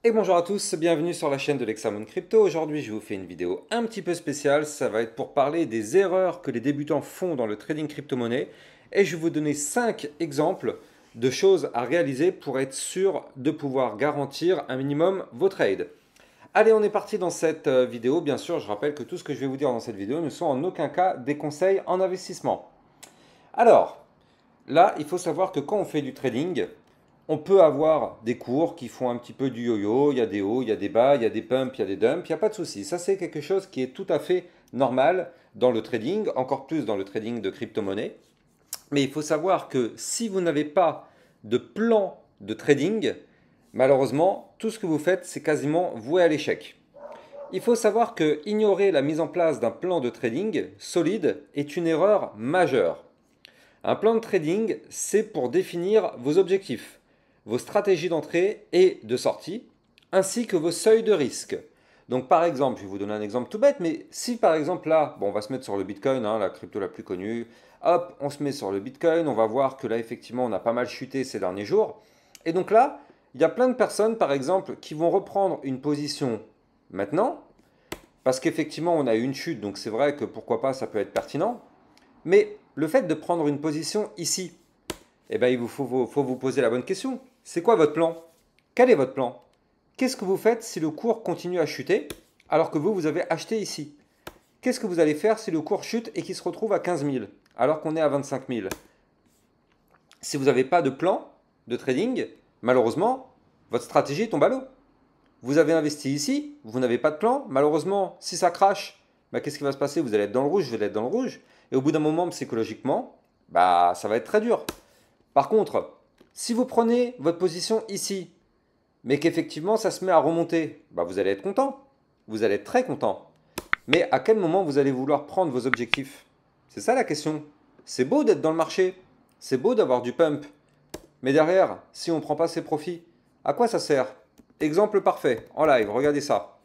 Et bonjour à tous, bienvenue sur la chaîne de l'Hexamone Crypto. Aujourd'hui, je vous fais une vidéo un petit peu spéciale. Ça va être pour parler des erreurs que les débutants font dans le trading crypto-monnaie. Et je vais vous donner 5 exemples de choses à réaliser pour être sûr de pouvoir garantir un minimum vos trades. Allez, on est parti dans cette vidéo. Bien sûr, je rappelle que tout ce que je vais vous dire dans cette vidéo ne sont en aucun cas des conseils en investissement. Alors, là, il faut savoir que quand on fait du trading, on peut avoir des cours qui font un petit peu du yo-yo, il y a des hauts, il y a des bas, il y a des pumps, il y a des dumps, il n'y a pas de souci. Ça, c'est quelque chose qui est tout à fait normal dans le trading, encore plus dans le trading de crypto-monnaie. Mais il faut savoir que si vous n'avez pas de plan de trading, malheureusement, tout ce que vous faites, c'est quasiment voué à l'échec. Il faut savoir que ignorer la mise en place d'un plan de trading solide est une erreur majeure. Un plan de trading, c'est pour définir vos objectifs, vos stratégies d'entrée et de sortie, ainsi que vos seuils de risque. Donc par exemple, je vais vous donner un exemple tout bête, mais si par exemple là, bon, on va se mettre sur le Bitcoin, hein, la crypto la plus connue, hop, on se met sur le Bitcoin, on va voir que là effectivement on a pas mal chuté ces derniers jours. Et donc là, il y a plein de personnes par exemple qui vont reprendre une position maintenant, parce qu'effectivement on a eu une chute, donc c'est vrai que pourquoi pas ça peut être pertinent. Mais le fait de prendre une position ici, eh ben, faut vous poser la bonne question. C'est quoi votre plan? Quel est votre plan? Qu'est-ce que vous faites si le cours continue à chuter alors que vous avez acheté ici? Qu'est-ce que vous allez faire si le cours chute et qu'il se retrouve à 15 000 alors qu'on est à 25 000? Si vous n'avez pas de plan de trading, malheureusement, votre stratégie tombe à l'eau. Vous avez investi ici, vous n'avez pas de plan, malheureusement, si ça crache, bah, qu'est-ce qui va se passer? Vous allez être dans le rouge, je vais être dans le rouge. Et au bout d'un moment, psychologiquement, bah, ça va être très dur. Par contre, si vous prenez votre position ici, mais qu'effectivement ça se met à remonter, bah, vous allez être content. Vous allez être très content. Mais à quel moment vous allez vouloir prendre vos objectifs? C'est ça la question. C'est beau d'être dans le marché. C'est beau d'avoir du pump. Mais derrière, si on ne prend pas ses profits, à quoi ça sert? Exemple parfait, en live, regardez ça.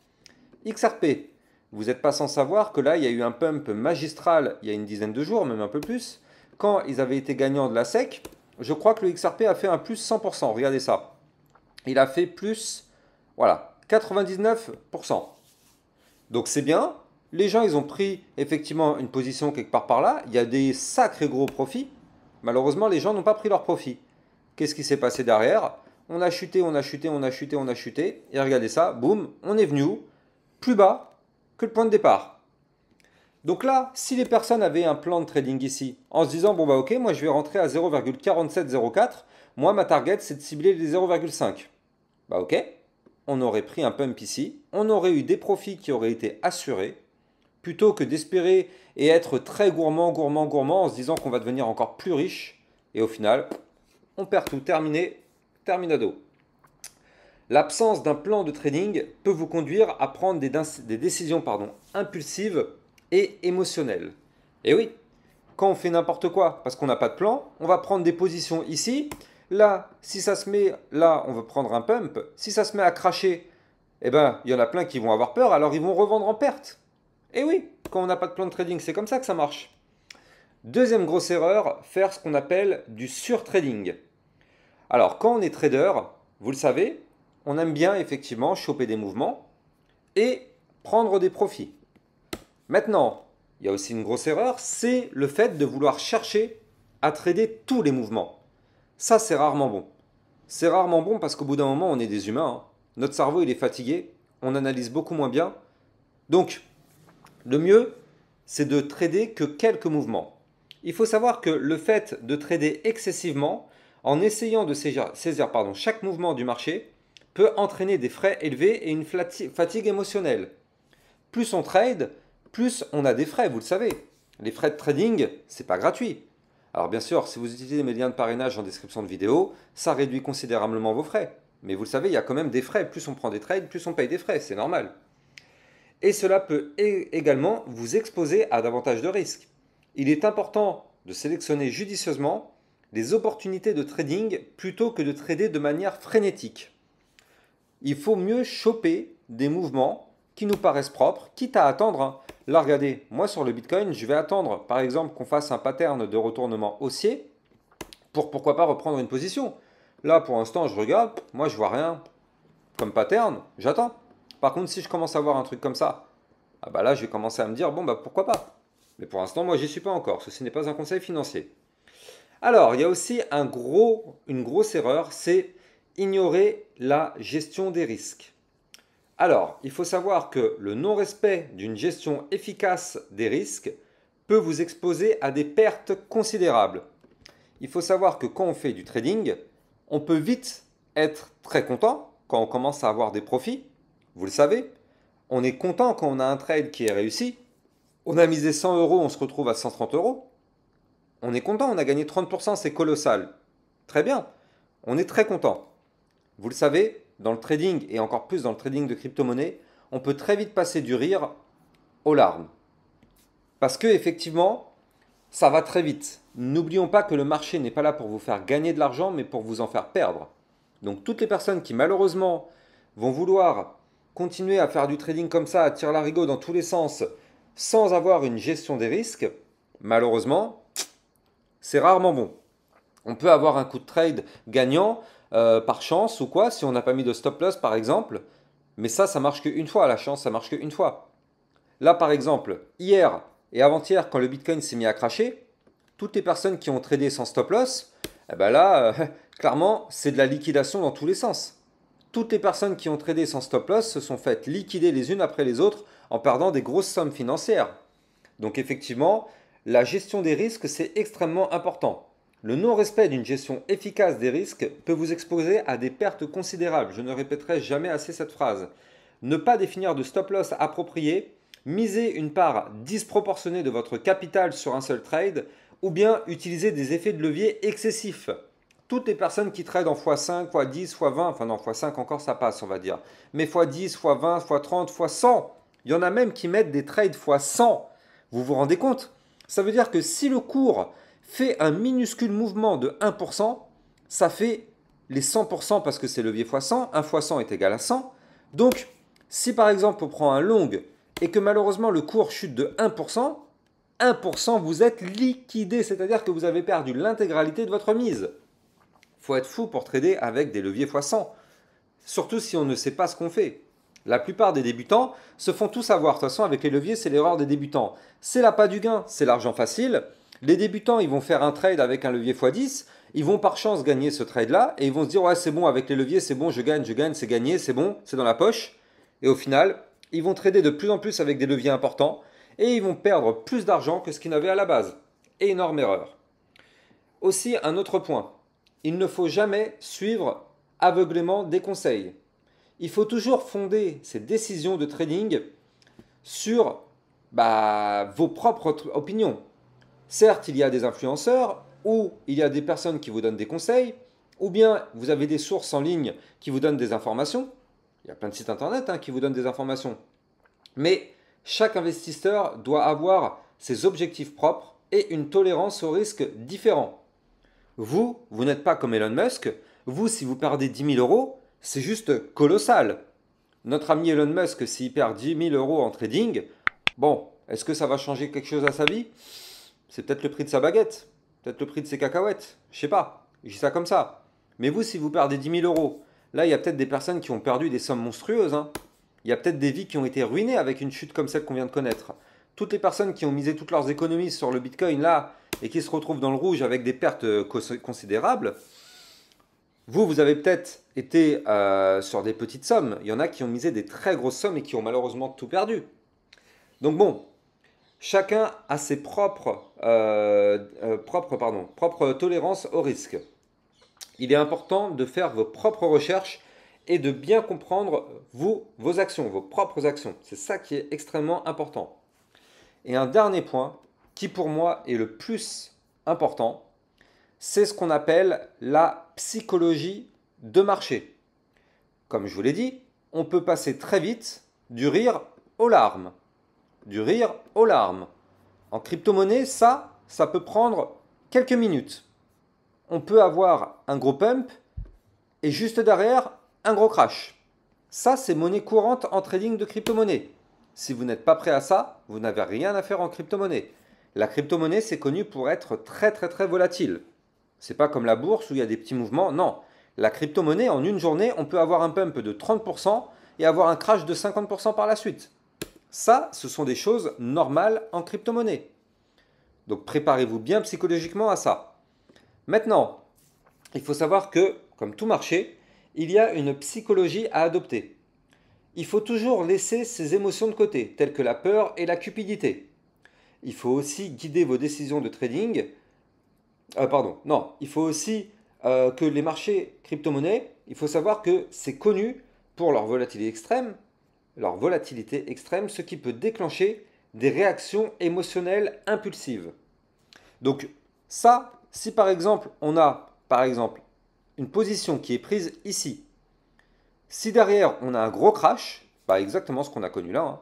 XRP, vous n'êtes pas sans savoir que là, il y a eu un pump magistral il y a une dizaine de jours, même un peu plus. Quand ils avaient été gagnants de la SEC, je crois que le XRP a fait un plus 100%. Regardez ça. Il a fait plus, voilà, 99%. Donc c'est bien. Les gens, ils ont pris effectivement une position quelque part par là. Il y a des sacrés gros profits. Malheureusement, les gens n'ont pas pris leur profit. Qu'est-ce qui s'est passé derrière? On a chuté, on a chuté, on a chuté, on a chuté. Et regardez ça, boum, on est venu plus bas que le point de départ. Donc là, si les personnes avaient un plan de trading ici, en se disant, bon bah ok, moi je vais rentrer à 0,4704, moi ma target c'est de cibler les 0,5. Bah ok, on aurait pris un pump ici, on aurait eu des profits qui auraient été assurés, plutôt que d'espérer et être très gourmand, gourmand, gourmand en se disant qu'on va devenir encore plus riche. Et au final, on perd tout, terminé, terminado. L'absence d'un plan de trading peut vous conduire à prendre des décisions impulsives et émotionnelles. Et oui, quand on fait n'importe quoi parce qu'on n'a pas de plan, on va prendre des positions ici. Là, si ça se met, là, on veut prendre un pump. Si ça se met à cracher, eh ben, il y en a plein qui vont avoir peur, alors ils vont revendre en perte. Et oui, quand on n'a pas de plan de trading, c'est comme ça que ça marche. Deuxième grosse erreur, faire ce qu'on appelle du surtrading. Alors, quand on est trader, vous le savez, on aime bien effectivement choper des mouvements et prendre des profits. Maintenant, il y a aussi une grosse erreur, c'est le fait de vouloir chercher à trader tous les mouvements. Ça, c'est rarement bon. C'est rarement bon parce qu'au bout d'un moment, on est des humains, hein. Notre cerveau, il est fatigué, on analyse beaucoup moins bien. Donc, le mieux, c'est de trader que quelques mouvements. Il faut savoir que le fait de trader excessivement, en essayant de saisir chaque mouvement du marché, peut entraîner des frais élevés et une fatigue émotionnelle. Plus on trade, plus on a des frais, vous le savez. Les frais de trading, c'est pas gratuit. Alors bien sûr, si vous utilisez mes liens de parrainage en description de vidéo, ça réduit considérablement vos frais. Mais vous le savez, il y a quand même des frais. Plus on prend des trades, plus on paye des frais, c'est normal. Et cela peut également vous exposer à davantage de risques. Il est important de sélectionner judicieusement les opportunités de trading plutôt que de trader de manière frénétique. Il faut mieux choper des mouvements qui nous paraissent propres, quitte à attendre, hein. Là, regardez, moi sur le Bitcoin, je vais attendre par exemple qu'on fasse un pattern de retournement haussier pour pourquoi pas reprendre une position. Là, pour l'instant, je regarde, moi je vois rien. comme pattern, j'attends. Par contre, si je commence à voir un truc comme ça, ah bah là, je vais commencer à me dire, bon, bah pourquoi pas. Mais pour l'instant, moi, j'y suis pas encore. Ceci n'est pas un conseil financier. Alors, il y a aussi une grosse erreur, c'est ignorer la gestion des risques. Alors, il faut savoir que le non-respect d'une gestion efficace des risques peut vous exposer à des pertes considérables. Il faut savoir que quand on fait du trading, on peut vite être très content quand on commence à avoir des profits. Vous le savez, on est content quand on a un trade qui est réussi. On a misé 100 euros, on se retrouve à 130 euros. On est content, on a gagné 30%, c'est colossal. Très bien, on est très content. Vous le savez, dans le trading et encore plus dans le trading de crypto-monnaie, on peut très vite passer du rire aux larmes. Parce que effectivement, ça va très vite. N'oublions pas que le marché n'est pas là pour vous faire gagner de l'argent, mais pour vous en faire perdre. Donc toutes les personnes qui malheureusement vont vouloir continuer à faire du trading comme ça, à tirer l'arigot dans tous les sens, sans avoir une gestion des risques, malheureusement, c'est rarement bon. On peut avoir un coup de trade gagnant par chance ou quoi, si on n'a pas mis de stop loss par exemple, mais ça marche qu'une fois, la chance, ça marche qu'une fois. Là par exemple, hier et avant-hier, quand le Bitcoin s'est mis à cracher, toutes les personnes qui ont tradé sans stop loss, eh ben là, clairement, c'est de la liquidation dans tous les sens. Toutes les personnes qui ont tradé sans stop loss se sont faites liquider les unes après les autres en perdant des grosses sommes financières. Donc effectivement, la gestion des risques, c'est extrêmement important. Le non-respect d'une gestion efficace des risques peut vous exposer à des pertes considérables. Je ne répéterai jamais assez cette phrase. Ne pas définir de stop loss approprié, miser une part disproportionnée de votre capital sur un seul trade, ou bien utiliser des effets de levier excessifs. Toutes les personnes qui tradent en x5, x10, x20, enfin non, x5 encore ça passe on va dire, mais x10, x20, x30, x100, il y en a même qui mettent des trades x100. Vous vous rendez compte? Ça veut dire que si le cours fait un minuscule mouvement de 1%, ça fait les 100% parce que c'est levier x100, 1 x 100 est égal à 100. Donc, si par exemple on prend un long et que malheureusement le cours chute de 1%, 1% vous êtes liquidé, c'est-à-dire que vous avez perdu l'intégralité de votre mise. Il faut être fou pour trader avec des leviers x100, surtout si on ne sait pas ce qu'on fait. La plupart des débutants se font tous avoir. De toute façon, avec les leviers, c'est l'erreur des débutants. C'est l'appât du gain, c'est l'argent facile. Les débutants, ils vont faire un trade avec un levier x10. Ils vont par chance gagner ce trade-là. Et ils vont se dire, ouais, c'est bon, avec les leviers, c'est bon, je gagne, c'est gagné, c'est bon, c'est dans la poche. Et au final, ils vont trader de plus en plus avec des leviers importants. Et ils vont perdre plus d'argent que ce qu'ils n'avaient à la base. Énorme erreur. Aussi, un autre point. Il ne faut jamais suivre aveuglément des conseils. Il faut toujours fonder ses décisions de trading sur vos propres opinions. Certes, il y a des influenceurs ou il y a des personnes qui vous donnent des conseils, ou bien vous avez des sources en ligne qui vous donnent des informations. Il y a plein de sites internet qui vous donnent des informations. Mais chaque investisseur doit avoir ses objectifs propres et une tolérance au risque différent. Vous n'êtes pas comme Elon Musk. Vous, si vous perdez 10 000 euros, c'est juste colossal. Notre ami Elon Musk, s'il perd 10 000 euros en trading, bon, est-ce que ça va changer quelque chose à sa vie? C'est peut-être le prix de sa baguette, peut-être le prix de ses cacahuètes, je sais pas, je dis ça comme ça. Mais vous, si vous perdez 10 000 euros, là, il y a peut-être des personnes qui ont perdu des sommes monstrueuses. Il y a peut-être des vies qui ont été ruinées avec une chute comme celle qu'on vient de connaître. Toutes les personnes qui ont misé toutes leurs économies sur le Bitcoin là et qui se retrouvent dans le rouge avec des pertes considérables, vous avez peut-être été sur des petites sommes. Il y en a qui ont misé des très grosses sommes et qui ont malheureusement tout perdu. Donc bon, chacun a ses propres tolérances au risque. Il est important de faire vos propres recherches et de bien comprendre vos actions, vos propres actions. C'est ça qui est extrêmement important. Et un dernier point, qui pour moi est le plus important, c'est ce qu'on appelle la psychologie de marché. Comme je vous l'ai dit, on peut passer très vite du rire aux larmes. Du rire aux larmes. En crypto-monnaie, ça peut prendre quelques minutes. On peut avoir un gros pump et juste derrière, un gros crash. Ça, c'est monnaie courante en trading de crypto-monnaie. Si vous n'êtes pas prêt à ça, vous n'avez rien à faire en crypto-monnaie. La crypto-monnaie, c'est connu pour être très très très volatile. C'est pas comme la bourse où il y a des petits mouvements. Non, La crypto-monnaie, en une journée, on peut avoir un pump de 30% et avoir un crash de 50% par la suite. Ça, ce sont des choses normales en crypto-monnaie. Donc préparez-vous bien psychologiquement à ça. Maintenant, il faut savoir que, comme tout marché, il y a une psychologie à adopter. Il faut toujours laisser ses émotions de côté, telles que la peur et la cupidité. Il faut aussi guider vos décisions de trading. Non, il faut aussi que les marchés crypto-monnaies, il faut savoir que c'est connu pour leur volatilité extrême, ce qui peut déclencher des réactions émotionnelles impulsives. Donc ça, si par exemple on a par exemple une position qui est prise ici, si derrière on a un gros crash, pas exactement ce qu'on a connu là, hein,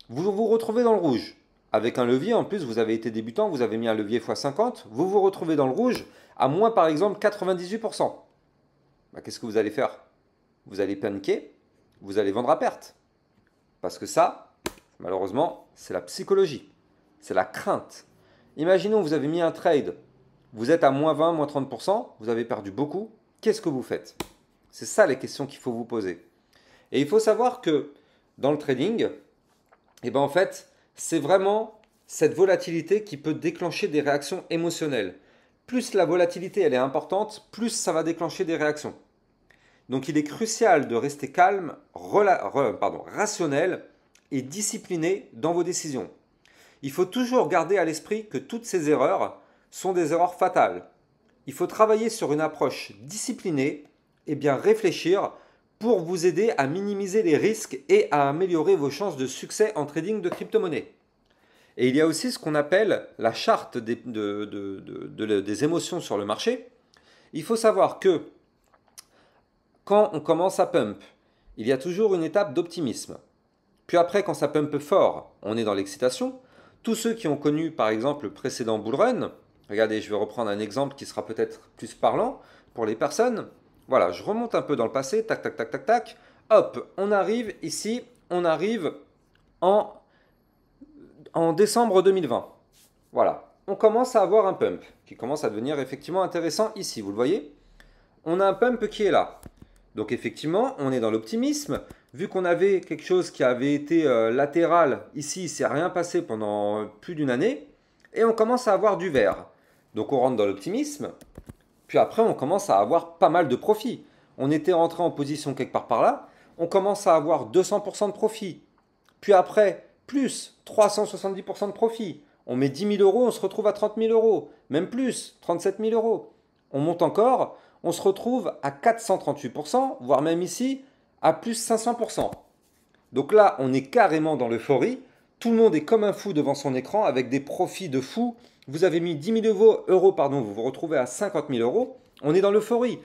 vous vous retrouvez dans le rouge. Avec un levier, en plus, vous avez été débutant, vous avez mis un levier x50, vous vous retrouvez dans le rouge à moins par exemple 98%. Bah, qu'est-ce que vous allez faire? Vous allez paniquer, vous allez vendre à perte. Parce que ça, malheureusement, c'est la psychologie, c'est la crainte. Imaginons que vous avez mis un trade, vous êtes à moins 20, moins 30%, vous avez perdu beaucoup, qu'est-ce que vous faites? C'est ça les questions qu'il faut vous poser. Et il faut savoir que dans le trading, eh ben en fait, c'est vraiment cette volatilité qui peut déclencher des réactions émotionnelles. Plus la volatilité elle est importante, plus ça va déclencher des réactions. Donc il est crucial de rester calme, rationnel et discipliné dans vos décisions. Il faut toujours garder à l'esprit que toutes ces erreurs sont des erreurs fatales. Il faut travailler sur une approche disciplinée et bien réfléchir pour vous aider à minimiser les risques et à améliorer vos chances de succès en trading de crypto-monnaie. Et il y a aussi ce qu'on appelle la charte des émotions sur le marché. Il faut savoir que quand on commence à pump, il y a toujours une étape d'optimisme. Puis après, quand ça pump fort, on est dans l'excitation. Tous ceux qui ont connu par exemple le précédent bull run, regardez, je vais reprendre un exemple qui sera peut-être plus parlant pour les personnes. Voilà, je remonte un peu dans le passé, tac, tac, tac, tac, tac. Hop, on arrive ici, on arrive en décembre 2020. Voilà, on commence à avoir un pump qui commence à devenir effectivement intéressant ici, vous le voyez? On a un pump qui est là. Donc effectivement, on est dans l'optimisme. Vu qu'on avait quelque chose qui avait été latéral, ici, il ne s'est rien passé pendant plus d'une année. Et on commence à avoir du vert. Donc on rentre dans l'optimisme. Puis après, on commence à avoir pas mal de profit. On était rentré en position quelque part par là. On commence à avoir 200% de profit. Puis après, plus 370% de profit. On met 10 000 euros, on se retrouve à 30 000 euros. Même plus, 37 000 euros. On monte encore, on se retrouve à 438%, voire même ici, à plus 500%. Donc là, on est carrément dans l'euphorie. Tout le monde est comme un fou devant son écran avec des profits de fou. Vous avez mis 10 000 euros, vous vous retrouvez à 50 000 euros. On est dans l'euphorie.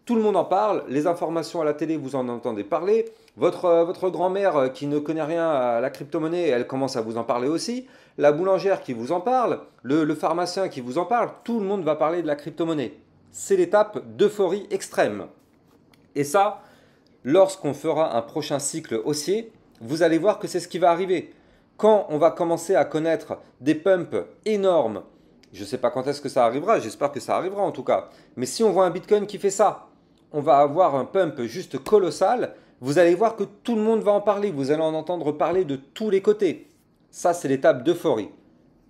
Tout le monde en parle, les informations à la télé, vous en entendez parler. Votre grand-mère qui ne connaît rien à la crypto-monnaie, elle commence à vous en parler aussi. La boulangère qui vous en parle, le pharmacien qui vous en parle, tout le monde va parler de la crypto-monnaie. C'est l'étape d'euphorie extrême. Et ça, lorsqu'on fera un prochain cycle haussier, vous allez voir que c'est ce qui va arriver. Quand on va commencer à connaître des pumps énormes, je ne sais pas quand est-ce que ça arrivera, j'espère que ça arrivera en tout cas, mais si on voit un Bitcoin qui fait ça, on va avoir un pump juste colossal, vous allez voir que tout le monde va en parler, vous allez en entendre parler de tous les côtés. Ça, c'est l'étape d'euphorie.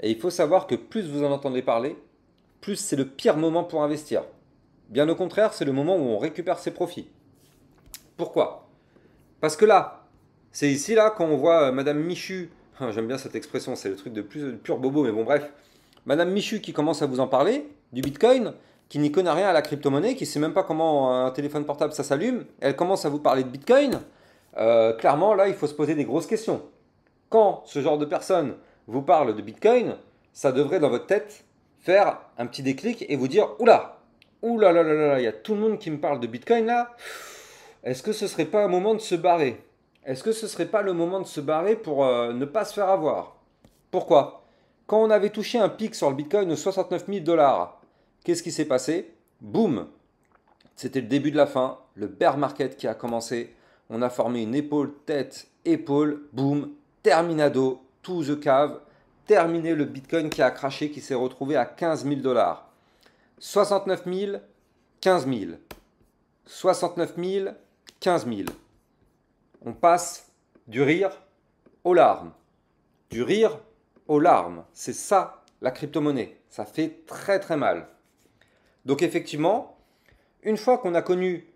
Et il faut savoir que plus vous en entendez parler, plus c'est le pire moment pour investir. Bien au contraire, c'est le moment où on récupère ses profits. Pourquoi? Parce que là, c'est ici là quand on voit Madame Michu, j'aime bien cette expression, c'est le truc de pur bobo, mais bon bref, Madame Michu qui commence à vous en parler du Bitcoin, qui n'y connaît rien à la crypto-monnaie, qui ne sait même pas comment un téléphone portable ça s'allume, elle commence à vous parler de Bitcoin, clairement là il faut se poser des grosses questions. Quand ce genre de personne vous parle de Bitcoin, ça devrait dans votre tête faire un petit déclic et vous dire oula, oula là là là, il y a tout le monde qui me parle de Bitcoin là. Est-ce que ce serait pas un moment de se barrer? Est-ce que ce serait pas le moment de se barrer pour ne pas se faire avoir? Pourquoi? Quand on avait touché un pic sur le Bitcoin de 69 000 $, qu'est-ce qui s'est passé? Boum! C'était le début de la fin, le bear market qui a commencé. On a formé une épaule, tête, épaule, boum, terminado, to the cave, terminé le Bitcoin qui a craché, qui s'est retrouvé à 15 000 $. 69 000, 15 000. 69 000, 15 000. On passe du rire aux larmes. Du rire aux larmes. C'est ça la crypto-monnaie. Ça fait très très mal. Donc effectivement, une fois qu'on a connu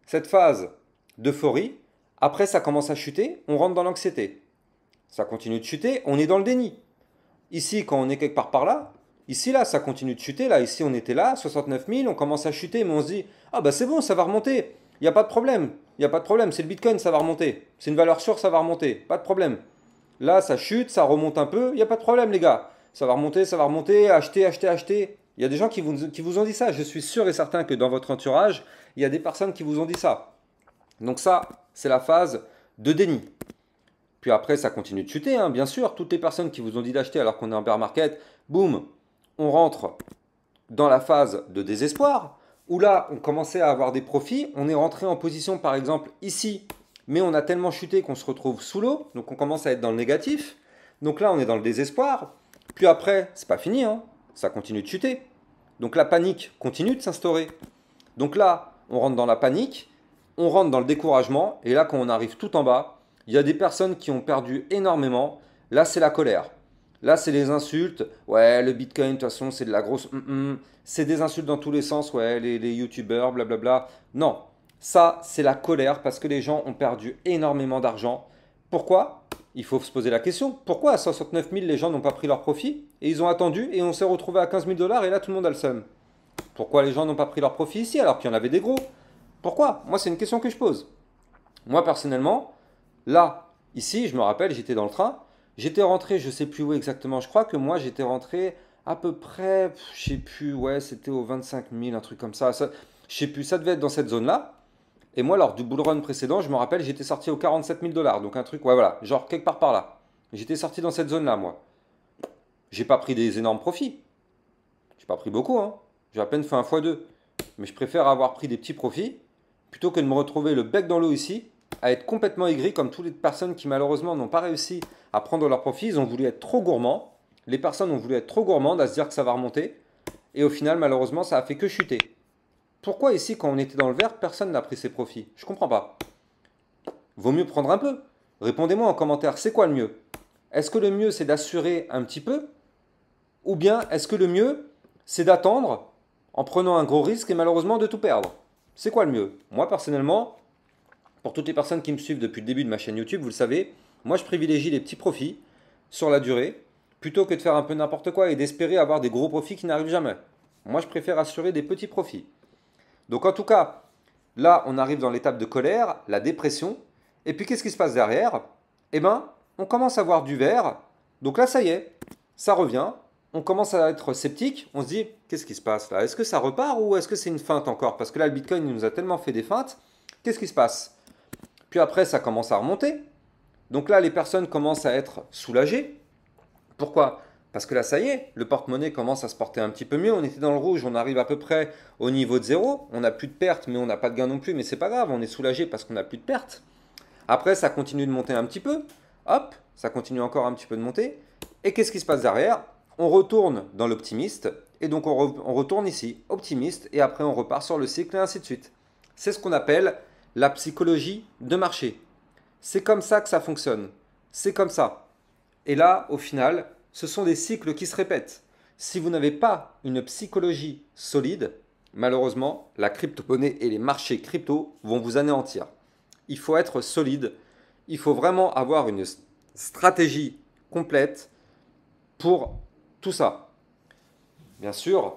cette phase d'euphorie, après ça commence à chuter, on rentre dans l'anxiété. Ça continue de chuter, on est dans le déni. Ici, quand on est quelque part par là, ici là, ça continue de chuter. Là, ici, on était là, 69 000, on commence à chuter, mais on se dit, ah bah c'est bon, ça va remonter. Il n'y a pas de problème. Il n'y a pas de problème, c'est le Bitcoin, ça va remonter. C'est une valeur sûre, ça va remonter. Pas de problème. Là, ça chute, ça remonte un peu, il n'y a pas de problème, les gars. Ça va remonter, acheter, acheter, acheter. Il y a des gens qui vous ont dit ça. Je suis sûr et certain que dans votre entourage, il y a des personnes qui vous ont dit ça. Donc ça, c'est la phase de déni. Puis après, ça continue de chuter, hein, bien sûr. Toutes les personnes qui vous ont dit d'acheter alors qu'on est en bear market, boum, on rentre dans la phase de désespoir, où là, on commençait à avoir des profits. On est rentré en position, par exemple, ici, mais on a tellement chuté qu'on se retrouve sous l'eau, donc on commence à être dans le négatif. Donc là, on est dans le désespoir. Puis après, c'est pas fini, hein, ça continue de chuter. Donc la panique continue de s'instaurer. Donc là, on rentre dans la panique, on rentre dans le découragement, et là, quand on arrive tout en bas, il y a des personnes qui ont perdu énormément. Là, c'est la colère. Là, c'est les insultes. Ouais, le Bitcoin, de toute façon, c'est de la grosse... C'est des insultes dans tous les sens. Ouais, les youtubeurs, blablabla. Non, ça, c'est la colère parce que les gens ont perdu énormément d'argent. Pourquoi? Il faut se poser la question. Pourquoi à 69 000, les gens n'ont pas pris leur profit et ils ont attendu et on s'est retrouvé à 15 000 $ et là, tout le monde a le seum? Pourquoi les gens n'ont pas pris leur profit ici alors qu'il y en avait des gros? Pourquoi? Moi, c'est une question que je pose. Moi, personnellement, là, ici, je me rappelle, j'étais dans le train. J'étais rentré, je sais plus où exactement. Je crois que moi, j'étais rentré à peu près, je sais plus, ouais, c'était aux 25 000, un truc comme ça. Je sais plus, ça devait être dans cette zone-là. Et moi, lors du bull run précédent, je me rappelle, j'étais sorti aux 47 000 $. Donc un truc, ouais, voilà, genre quelque part par là. J'étais sorti dans cette zone-là, moi. J'ai pas pris des énormes profits. J'ai pas pris beaucoup, hein. J'ai à peine fait un x2. Mais je préfère avoir pris des petits profits plutôt que de me retrouver le bec dans l'eau ici, à être complètement aigri comme toutes les personnes qui malheureusement n'ont pas réussi à prendre leur profit. Ils ont voulu être trop gourmands. Les personnes ont voulu être trop gourmandes à se dire que ça va remonter. Et au final, malheureusement, ça a fait que chuter. Pourquoi ici, quand on était dans le vert, personne n'a pris ses profits? Je comprends pas. Vaut mieux prendre un peu. Répondez-moi en commentaire, c'est quoi le mieux? Est-ce que le mieux, c'est d'assurer un petit peu? Ou bien, est-ce que le mieux, c'est d'attendre en prenant un gros risque et malheureusement de tout perdre? C'est quoi le mieux? Moi, personnellement, pour toutes les personnes qui me suivent depuis le début de ma chaîne YouTube, vous le savez, moi, je privilégie les petits profits sur la durée plutôt que de faire un peu n'importe quoi et d'espérer avoir des gros profits qui n'arrivent jamais. Moi, je préfère assurer des petits profits. Donc en tout cas, là, on arrive dans l'étape de colère, la dépression. Et puis qu'est-ce qui se passe derrière? Eh bien, on commence à voir du vert. Donc là, ça y est, ça revient. On commence à être sceptique. On se dit, qu'est-ce qui se passe là? Est-ce que ça repart ou est-ce que c'est une feinte encore? Parce que là, le Bitcoin il nous a tellement fait des feintes. Qu'est-ce qui se passe? Puis après, ça commence à remonter. Donc là, les personnes commencent à être soulagées. Pourquoi? Parce que là, ça y est, le porte-monnaie commence à se porter un petit peu mieux. On était dans le rouge, on arrive à peu près au niveau de zéro. On n'a plus de pertes, mais on n'a pas de gain non plus. Mais c'est pas grave, on est soulagé parce qu'on n'a plus de pertes. Après, ça continue de monter un petit peu. Hop, ça continue encore un petit peu de monter. Et qu'est-ce qui se passe derrière? On retourne dans l'optimiste. Et donc, on retourne ici, optimiste. Et après, on repart sur le cycle et ainsi de suite. C'est ce qu'on appelle la psychologie de marché. C'est comme ça que ça fonctionne. C'est comme ça. Et là, au final, ce sont des cycles qui se répètent. Si vous n'avez pas une psychologie solide, malheureusement, la crypto-monnaie et les marchés crypto vont vous anéantir. Il faut être solide. Il faut vraiment avoir une stratégie complète pour tout ça. Bien sûr,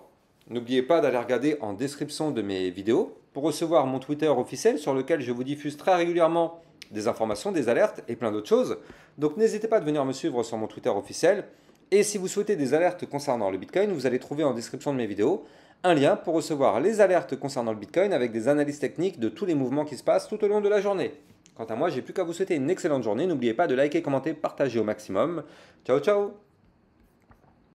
n'oubliez pas d'aller regarder en description de mes vidéos pour recevoir mon Twitter officiel sur lequel je vous diffuse très régulièrement des informations, des alertes et plein d'autres choses. Donc n'hésitez pas à venir me suivre sur mon Twitter officiel. Et si vous souhaitez des alertes concernant le Bitcoin, vous allez trouver en description de mes vidéos un lien pour recevoir les alertes concernant le Bitcoin avec des analyses techniques de tous les mouvements qui se passent tout au long de la journée. Quant à moi, j'ai plus qu'à vous souhaiter une excellente journée. N'oubliez pas de liker, commenter, partager au maximum. Ciao, ciao!